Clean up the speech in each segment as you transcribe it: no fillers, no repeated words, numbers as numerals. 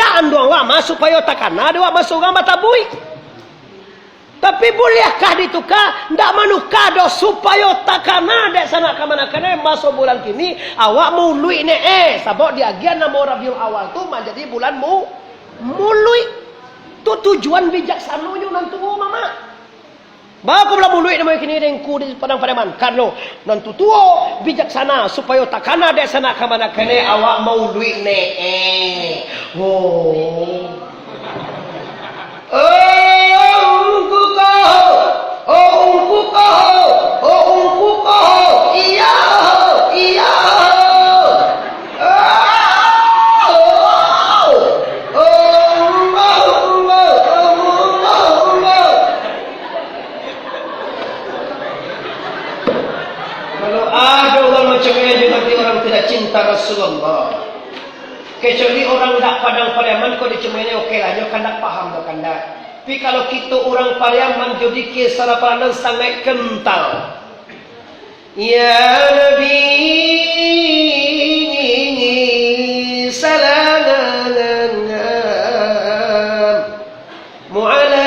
bacaan doang wama supaya takana doang masuk orang batabui. Tapi bolehkah ditukar? Ndak manukah do supaya takana dek sana kamana kana masuk bulan kini awak mului ne sabok di agian nama Rabiul Awal tu menjadi bulan mului. Tu tujuan bijaksananya nanti mama. Baku pula mului nama kini dengku di padang Pademan. Karena nanti tuo bijaksana supaya takana dek sana kamana kana awak mului ne Kalau ada orang macam ini nanti orang tidak cinta Rasulullah. Kecuali orang tak padang Pariaman kau dicemeni okey lah, dia kan tak faham dah kan dah. Tapi kalau kita orang Pariaman jadi kisah peranan sangat kental. Ya Nabi salam mu'alaika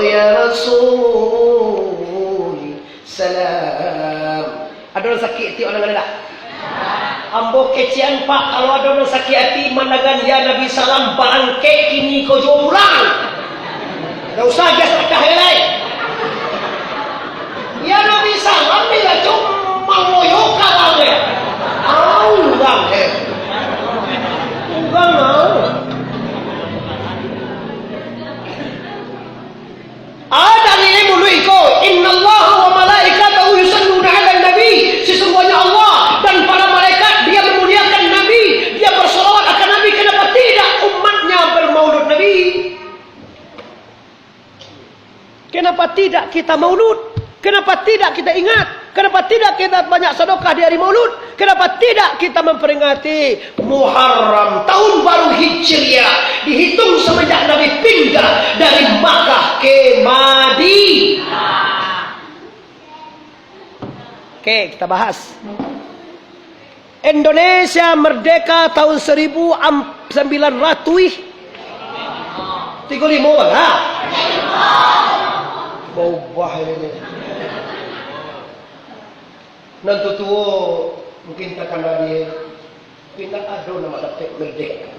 ya Rasul salam. Ada orang sakit ti orang ada tak? Ambo kecian pak kalau ada orang sakit hati mandagan ya Nabi salam bangke kini kau jauh pulang. Tak usah gas rekah lain. Ya Nabi salam bila cuma ngoyoka lagi. Bang Bang ada nilai mului kau. Innallaha wa malaikatahu yusalluna 'alan nabi. Sesungguhnya Allah dan para malaikat dia memuliakan Nabi, dia bersolawat akan Nabi. Kenapa tidak umatnya bermaulud Nabi? Kenapa tidak kita maulud? Kenapa tidak kita ingat? Kenapa tidak kita banyak sedekah di hari maulud? Kenapa tidak kita memperingati Muharram, tahun baru Hijriah, dihitung semenjak Nabi pindah dari Makkah ke Madinah? Oke, kita bahas. Indonesia merdeka tahun 1935 lah. Bawah ini. Nanti tuo mungkin takkan dia pindah ada nama dapat merdeka.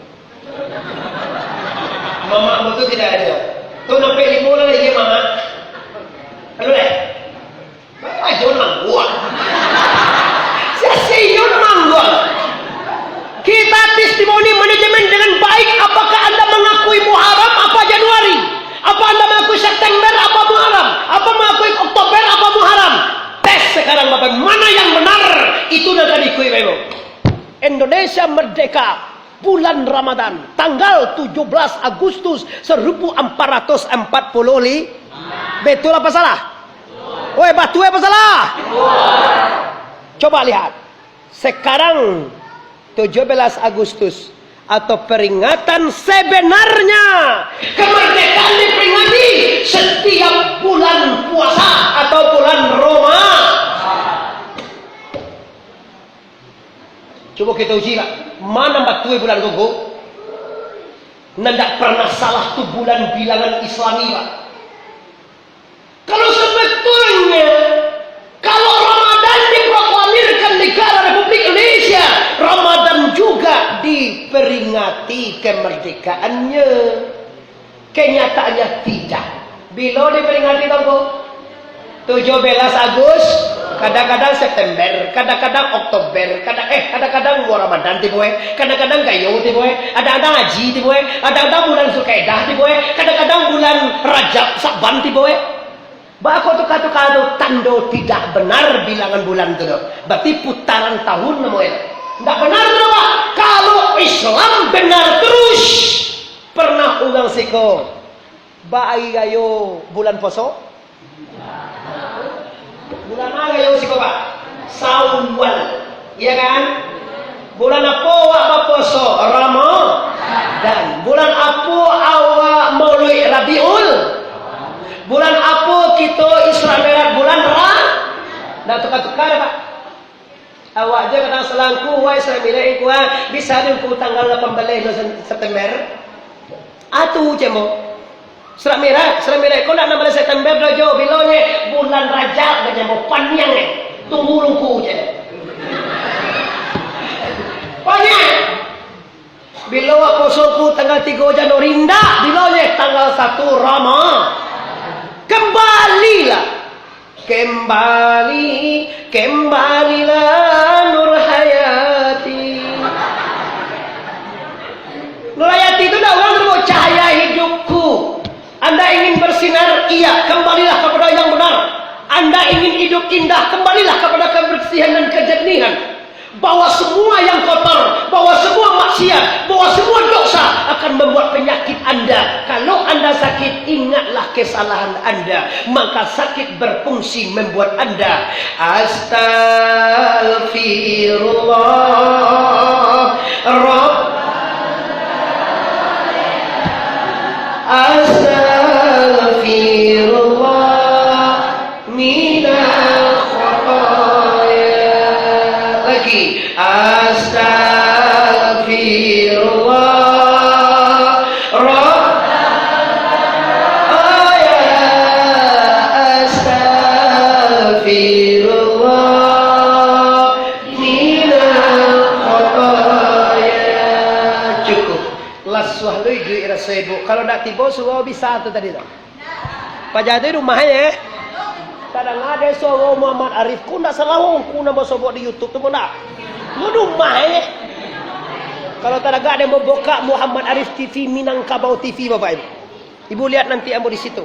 Mama betul tidak ada. Tu nampak lima lah lagi mama. Aduh leh. Ajo mangguan. Sesiyo mangguan. Kita testimoni manajemen dengan baik. Apakah anda mengakui Muharram apa Januari? Apa anda mengakui September apa Muharram? Apa mengakui Oktober apa Muharram? Tes sekarang Bapak, mana yang benar? Itu yang tadi kui bebo. Indonesia merdeka bulan Ramadan tanggal 17 Agustus 1445. Betul apa salah? Woi, batu apa salah? Coba lihat. Sekarang 17 Agustus atau peringatan sebenarnya kemerdekaan diperingati setiap bulan puasa atau bulan Ramadan. Coba kita uji lah. Mana batu bulan gogo? Nandak pernah salah tu bulan bilangan Islami lah. Kalau sebetulnya kalau Ramadan diproklamirkan negara Republik Indonesia, Ramadan juga diperingati kemerdekaannya. Kenyataannya tidak. Bila diperingati tanggal 17 Agustus, kadang-kadang September, kadang-kadang Oktober, kadang-kadang Ramadan tiboy, kadang-kadang gayo tiboy, ada-ada haji tiboy, ada-ada bulan Zulkaidah tiboy, kadang-kadang bulan Rajab Saban tiboy. Bako tu kata-kata tando tidak benar bilangan bulan tu. Berarti putaran tahun namanya. Tidak benar tu Pak. Kalau Islam benar terus. Pernah ulang siko. Baai gayo bulan poso? Bulan apa gayo siko Pak? Syawal. Iya kan? Bulan apa awak poso? Ramadan. Bulan apa awak maulid Rabiul? Bulan apa kita Isra Mi'raj bulan Ramadan? Dah tukar-tukar Pak. Awak je kena selangku, wai selamirai ku bisa ku tanggal 18 September. Atu cemo. Selamirai kau nak 16 September dojo bilonye bulan Rajab aja mau panjang tunggu lungku je. Panjang. Bila aku suku tanggal 3 Januari ndak bilonye tanggal 1 Rama. Kembalilah Nur Hayati. Nur Hayati itu dah orang terus cahaya hidupku. Anda ingin bersinar? Iya, kembalilah kepada yang benar. Anda ingin hidup indah? Kembalilah kepada kebersihan dan kejernihan. Bahwa semua yang kotor, bahwa semua maksiat, bahwa semua dosa akan membuat penyakit Anda. Kalau Anda sakit, ingatlah kesalahan Anda. Maka sakit berfungsi membuat Anda Astaghfirullah Astaghfirullah minal khotoya. Lagi Astaghfirullah Astaghfirullah minal khotoya. Cukup. Laswah lu irasa ibu. Kalau nak tiba suruh bisa tu tadi tak. Pak Jadi rumahnya. Kadang ada suruh Muhammad Arif. Ku nak salah ku nak sobok di YouTube tu pun nak. Lu rumahnya. Kalau tak ada yang membuka Muhammad Arif TV Minangkabau TV Bapak Ibu. Ibu lihat nanti ambo di situ.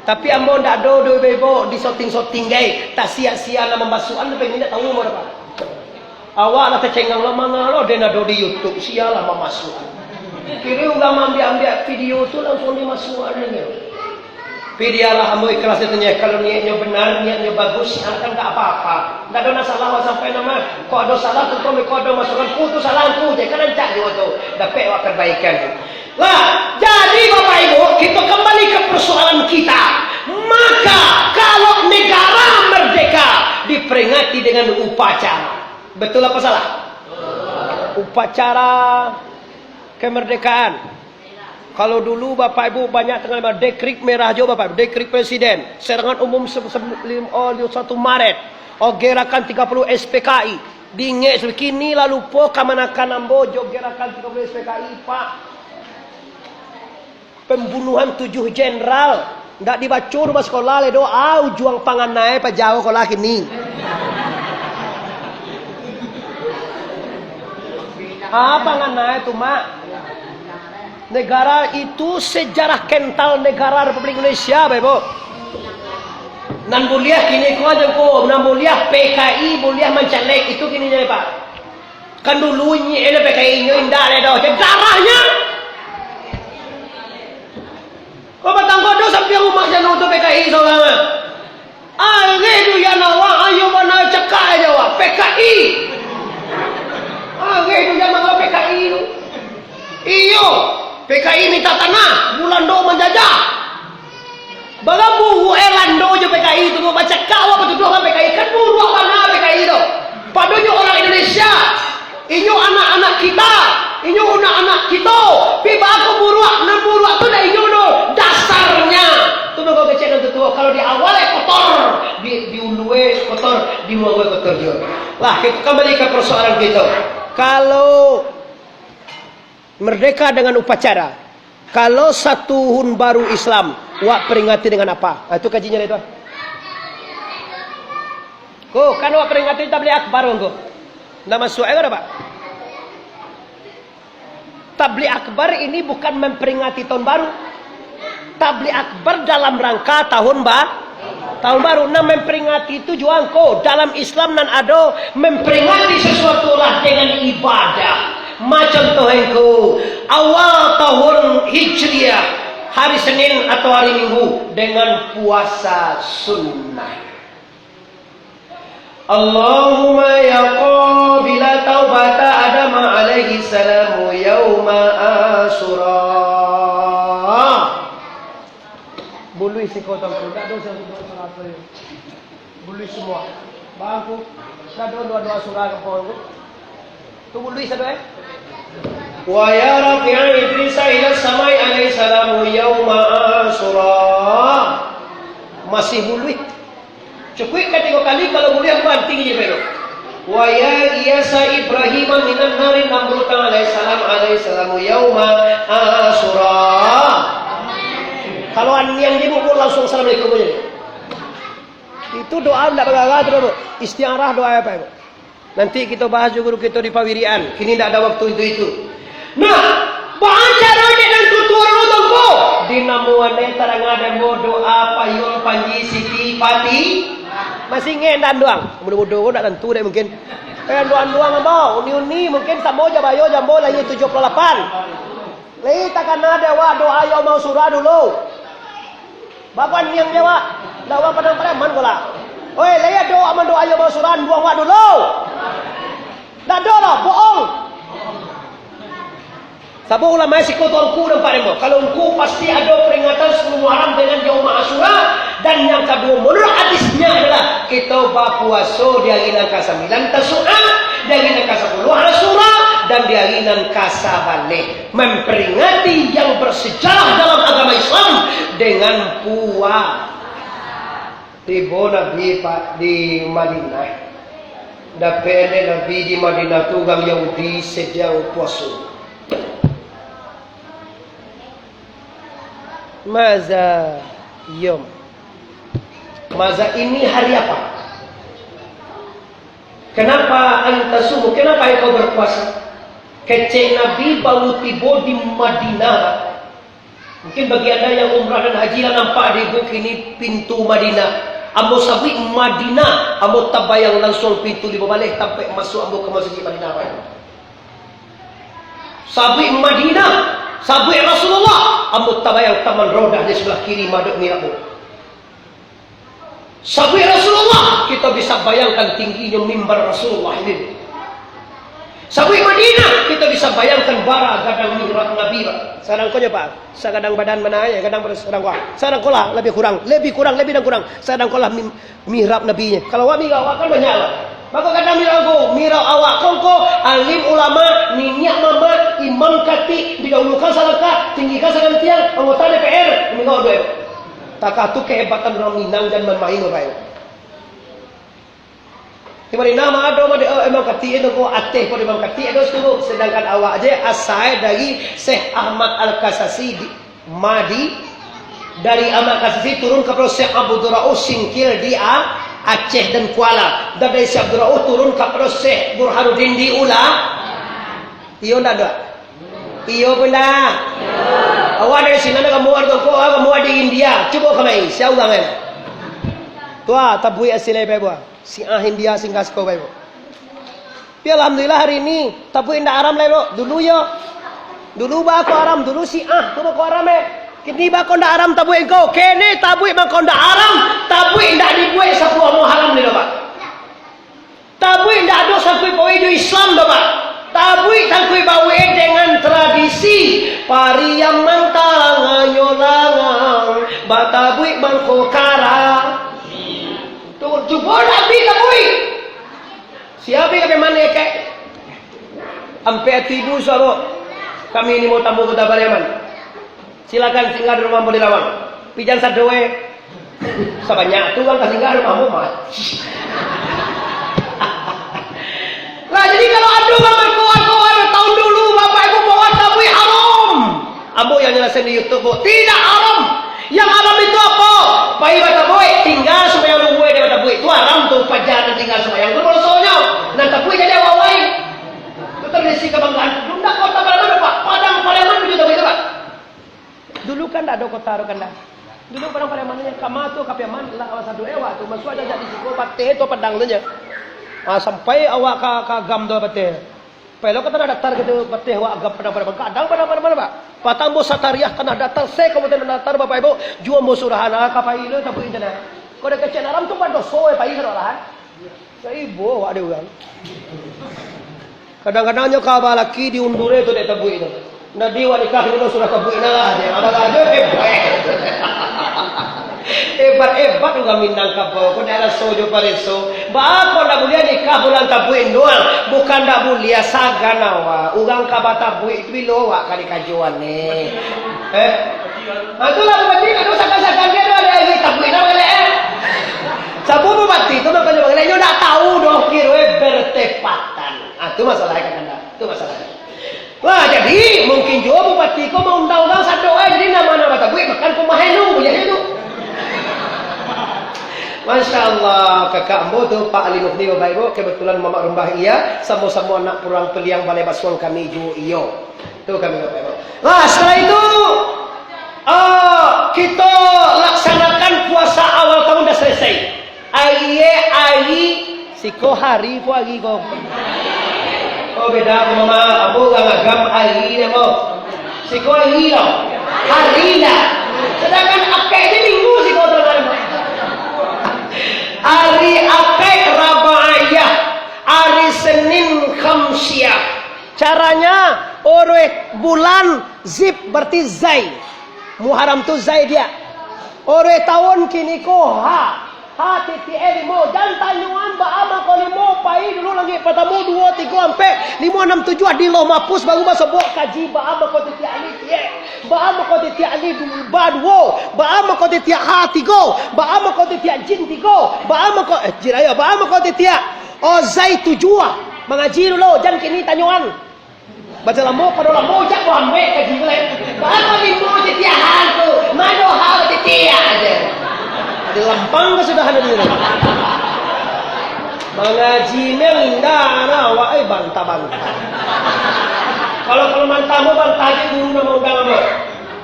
Tapi ambo ndak do bebo di shooting gay. Tak sia-sia nama masukan pengen tak tahu mau apa. Awak nak tercengang lama lo dena do di YouTube sialah memasukan. Kira ulama ambil video tu langsung dimasukkan ni. Pidialah ambo ikhlas ditanya kalau niatnya benar, niatnya bagus, akan tak apa-apa. Tak ada salah sampai nama. Kau ada salah tu kau ada masukkan tu salahku je kan ancak dia tu. Dapat awak kebaikan. Lah, jadi Bapak Ibu, kita kembali ke persoalan kita. Maka kalau negara merdeka diperingati dengan upacara. Betul apa salah? Upacara kemerdekaan. Kalau dulu Bapak Ibu banyak tengah dekret merah jo Bapak Ibu, dekret presiden, serangan umum 1 Maret, gerakan 30 SPKI, dingek kini lalu po kamanakan ambo jo gerakan 30 SPKI Pak. Pembunuhan 7 jenderal, ndak dibaca rumah sekolah le doa juang pangan naik pa jauh kolah kini. Pangan naik tu mak. Negara itu sejarah kental negara Republik Indonesia, Bapak Ibu. Nan buliah kini ko aja ko, nan buliah PKI, buliah Mancalek itu kini nya Pak. Kan dulu ni ele PKI nya indah le do, sejarahnya. Kau batang kodo sampai rumah jano tu PKI seorang. Age tu ya nawa ayo mana cekak aja wa PKI. Age tu ya nawa PKI tu. Iyo PKI minta tanah, Bulando menjajah. Bagabu Elando je PKI itu mau baca kau apa tuduh kan PKI kan buruh mana PKI itu. Padahal orang Indonesia, inyo anak-anak kita, inyo anak-anak kita. Piba aku buruh, nan buruh tu dah inyo do dasarnya. Tu nak kau kecil tu kalau di awal kotor, di uluwe kotor, di muawe kotor juga. Lah kita kembali ke persoalan kita. Kalau merdeka dengan upacara. Kalau 1 tahun baru Islam, wak peringati dengan apa? Itu kajinya itu. Ko, kan wak peringati tabligh akbar ko. Nama suai ada Pak. Tabligh akbar ini bukan memperingati tahun baru. Tabligh akbar dalam rangka tahun baru. Nah memperingati itu juang ko. Dalam Islam nan ada memperingati sesuatu lah dengan ibadah. Macam Tuhanku awal tahun Hijriah hari Senin atau hari Minggu dengan puasa sunnah. Allahumma ya qabila taubata Adam alaihi salamu yauma Asyura. Bului si kotong tak dosa apa. Bului semua. Bangku Dah doa surah kau. Tunggu dulu satu Wa ya rafi'a Idris ila samai alaihi salamu yauma Asyura. Masih bului. Cukup ketiga kali kalau boleh apa tinggi je baru. Wa ya iyasa Ibrahim minan nari Namrud alaihi salamu yauma Asyura. Kalau yang dia pun langsung assalamualaikum aja. Itu doa tidak bergagah terus. Istiarah doa apa itu? Nanti kita bahas juga guru kita di Pawirian. Kini tidak ada waktu itu. Nah, baca doa dan tutur tunggu. Dinamuane tarang ada doa payung panji siki pati. Masih ngendan doang. Mudah-mudahan tak tentu deh mungkin. Doang apa? Uni mungkin samo jabayo jambo lagi 78. Lagi takkan ada doa yang mau surah dulu. Bapak yang jawab, lawan padang preman kola. Oi, lihat doa doa yang mau surah buang waktu dulu. Dah doa bohong. Sabuk ulama sikotorku dan paremo. Kalau engkau pasti ada peringatan 10 Muharram dengan Yaum Asyura, dan yang kedua menurut hadisnya adalah kita berpuasa di hari nan ke-9 Tasu'a, di hari nan ke-10 Asyura, dan di hari nan ke-11 memperingati yang bersejarah dalam agama Islam dengan puasa. Tiba Nabi di Madinah. Dapet Nabi di Madinah tu orang Yahudi sedang puasa. Maza yom. Maza ini hari apa? Kenapa anta subuh? Kenapa engkau berpuasa? Kecek Nabi baru tiba di Madinah. Mungkin bagi anda yang umrah dan haji lah nampak di buku ini pintu Madinah. Ambo sabui Madinah, ambo tabayang langsung pintu di balik sampai masuk ambo ke masjid Madinah. Sabui Madinah, sabui Rasulullah, ambo tabayang taman rodah di sebelah kiri maduk mirabu. Sabui Rasulullah, kita bisa bayangkan tingginya mimbar Rasulullah ini. Sabui Madinah, kita bisa bayangkan bara gadang mihrab Nabi. Sekarang kau Pak, sekarang badan mana ya, kadang sekarang kau. Sekarang kau lah lebih kurang. Sekarang kau lah mihrab Nabinya. Kalau awak mihrab awak kan banyak lah. Maka kadang mihrab awak kau alim ulama, minyak mama, imam kati, didahulukan salaka, tinggikan sangat tiang, anggota DPR, ini kau dua. Takah tu kehebatan orang Minang dan bermain orang. Di nama ada Imam Kati itu ko ateh pada Imam Kati itu seluruh, sedangkan awak aja asal dari Syekh Ahmad Al-Kasasi di Madi, dari Ahmad Kasasi turun ke Syekh Abdul Rauf Singkil di Aceh dan Kuala, dan dari Syekh Abdul Rauf turun ke Syekh Burhanuddin di Ula. Iyo ndak ada? Iyo benda. Awak dari sini nak kamu ada kamu di India, coba kami siapa orang? Tua tabui asilai bawa. Si India singkas kau baik. Tapi alhamdulillah hari ini tapi indah aram lelo. Dulu yo. Dulu ba aku aram, dulu si tu ba aku aram Kini ba kau ndak aram tabu engkau. Kene tabu ba kau ndak aram, tabu indah dibuat sapu mau haram ni ba. Tabu indah ada sapu poin Islam ba. Tabu tangkui bawe dengan tradisi pariam mantang anyolangang batabui mangkokara. Jubor Nabi kabui. Siapa kami mana kek? Ampe tibu soro. Kami ini mau tamu kota Pariaman. Silakan singgah di rumah boleh lawang. Pijan sadewe. Sebanyak tu kan singgah rumahmu mat. Lah jadi kalau ada orang kawan tahun dulu bapak ibu bawa tabui haram. Ambo yang jelasin di YouTube tidak haram. Yang haram itu apa? Pai batabui tinggal sembahyang luwe dia batabui. Itu haram tu pajar tinggal sembahyang. Itu bolsonya. Nah tabui jadi awal. Itu terisi kebanggaan. Ndak kota Pariaman Pak. Padang Pariaman juga begitu Pak. Dulu kan tak ada kota kan dah. Dulu Padang Pariamannya kama tu kapiaman lah awas satu ewa tu masuk aja jadi siko pate tu padang saja. Sampai awak ka gam tu pate. Pelo kata daftar gitu pate awak gam Padang Pariaman. Kadang Padang Pariaman Pak. Patang bos satariah kena datang saya kemudian daftar Bapak Ibu jual bos surahan kapai le tapi jana. Kau dah kecil aram tu pada soe pai surahan. Saya ibu ada orang. Kadang-kadangnya kau laki diundure tu dek tabu itu. Nadi wanita ini surah tabu ina lah dia. Ada aja Hebat-hebat juga Minangkabau. Kau daerah sojo pareso. Bapak nak boleh nikah bulan tabuin doang. Bukan tak boleh saganawa. Ugang kabata buik itu loa kali kajuan ni. Itulah berarti kalau sakan-sakan dia ada lagi tabuin apa le? Sabu berarti itu makanya bagaimana? Nyo tak tahu dong kira bertepatan. Itu masalahnya kan? Itu masalahnya. Wah jadi mungkin juga bupati kau mau undang-undang satu jadi nama-nama tabuin makan pemahenu punya itu. Masya Allah, kakak ambo tu Pak Ali Nufni Bapak Ibu, kebetulan Mama Rumbah iya, sama-sama anak kurang peliang balai basuang kami ju iyo. Tu kami Bapak Ibu. Nah setelah itu kita laksanakan puasa awal tahun dah selesai. Ai siko hari po agi ko. Oh beda ko Mama, ambo ngagam hari ni mo. Siko hari lo. Hari lah. Sedangkan akai ni minggu siko tu kan. Hari Akai Rabaiyah, hari Senin Khamsiyah. Caranya bulan Zib berarti Zai. Muharram tu Zai dia. Tahun kini ko titi limo dan tanyuan ba ama ko limo pai dulu lagi pertama 2 3 sampai 5 6 7 di lo mapus baru masuk kaji ba ama ko titi ali tie ba ama ko titi ali ba duo ba ama ko titi ha tigo ba ama ko titi jin tigo ba ama ko jiraya ba ama ko titi zai tujua mengaji dulu jangan kini tanyuan baca lamo pada lamo jak ko ambe kaji le ba ama limo titi ha tu mano ha titi aja. Di Lampang ke sudah ada di sini. Mengaji mengindah anak awak bantah-bantah. Kalau mantamu bantah aja guru nama undang apa?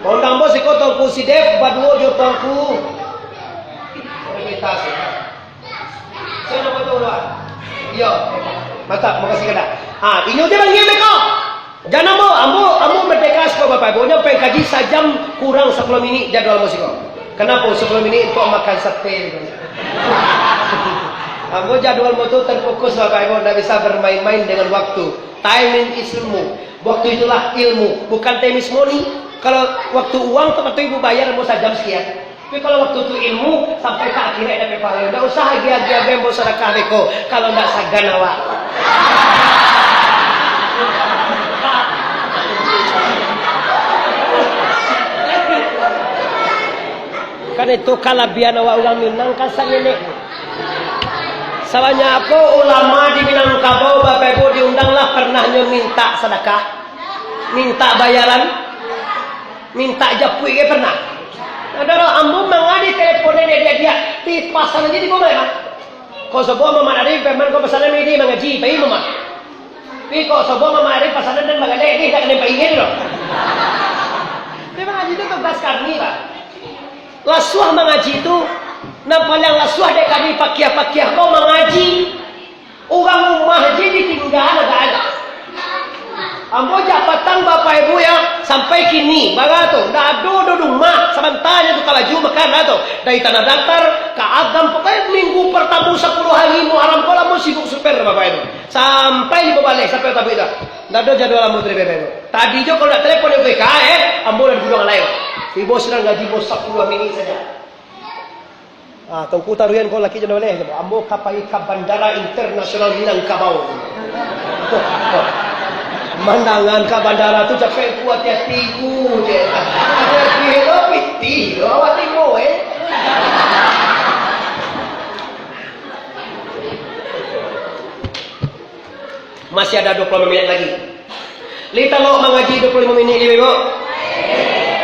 Undang bos ikut tolku si Dev baduo jo tolku. Kita sih. Saya nak betul lah. Iya. Mantap, makasih kada. Ini dia bang mereka. Jangan ambo merdeka sekolah Bapak Ibu. Nya pengkaji sajam kurang 10 minit jadwal musiko. Kenapa sebelum ini kok makan sate? Aku jadwal motor terfokus Bapak Ibu, tidak bisa bermain-main dengan waktu. Timing is ilmu. Waktu itulah ilmu, bukan time is money. Kalau waktu uang tempat ibu bayar mau sajam sekian. Tapi kalau waktu itu ilmu sampai ke akhirnya ada pahala. Tidak usah hadiah-hadiah mau sedekah beko kalau tidak sagan awak. Kan itu kalabian awak orang Minang kan sangenek. Salahnya apa ulama di Minangkabau Bapak Ibu diundanglah pernahnya minta sedekah, minta bayaran, minta japui ke pernah. Ada ambu mangadi teleponnya dia di pasar aja di bawah kan. Kau sebuah mama dari peman kau pesanan ini mengaji pai mama. Tapi kau sebuah mama dari pesanan dan mengaji ini tak kena pai ini loh. Tapi mengaji itu tugas kami Pak. Lasuah mengaji itu nampak yang lasuah dek kami pakiah kau mengaji orang rumah aja ditinggal agak ada ambo jabatan Bapak Ibu ya sampai kini baga tu dah ada rumah sebentarnya tu kalau jumpa makan tu dari tanah datar ke agam pokoknya minggu pertama 10 hari Muharram kau lah sibuk super Bapak Ibu sampai di balik sampai tapi dah ada jadwal ambo dari Bapak Ibu tadi jo kalau nak telepon yang gue ambo dah gulung lain ibu sedang gaji bos 10 minit saja. Tungku taruhan kau laki jangan boleh. Ambo kapai ke Bandara Internasional Minangkabau. Mandangan ke bandara tu capek kuat hatiku je. Kira piti, awak tengok Masih ada 20 menit lagi. Lita mau mengaji 25 menit Ibu.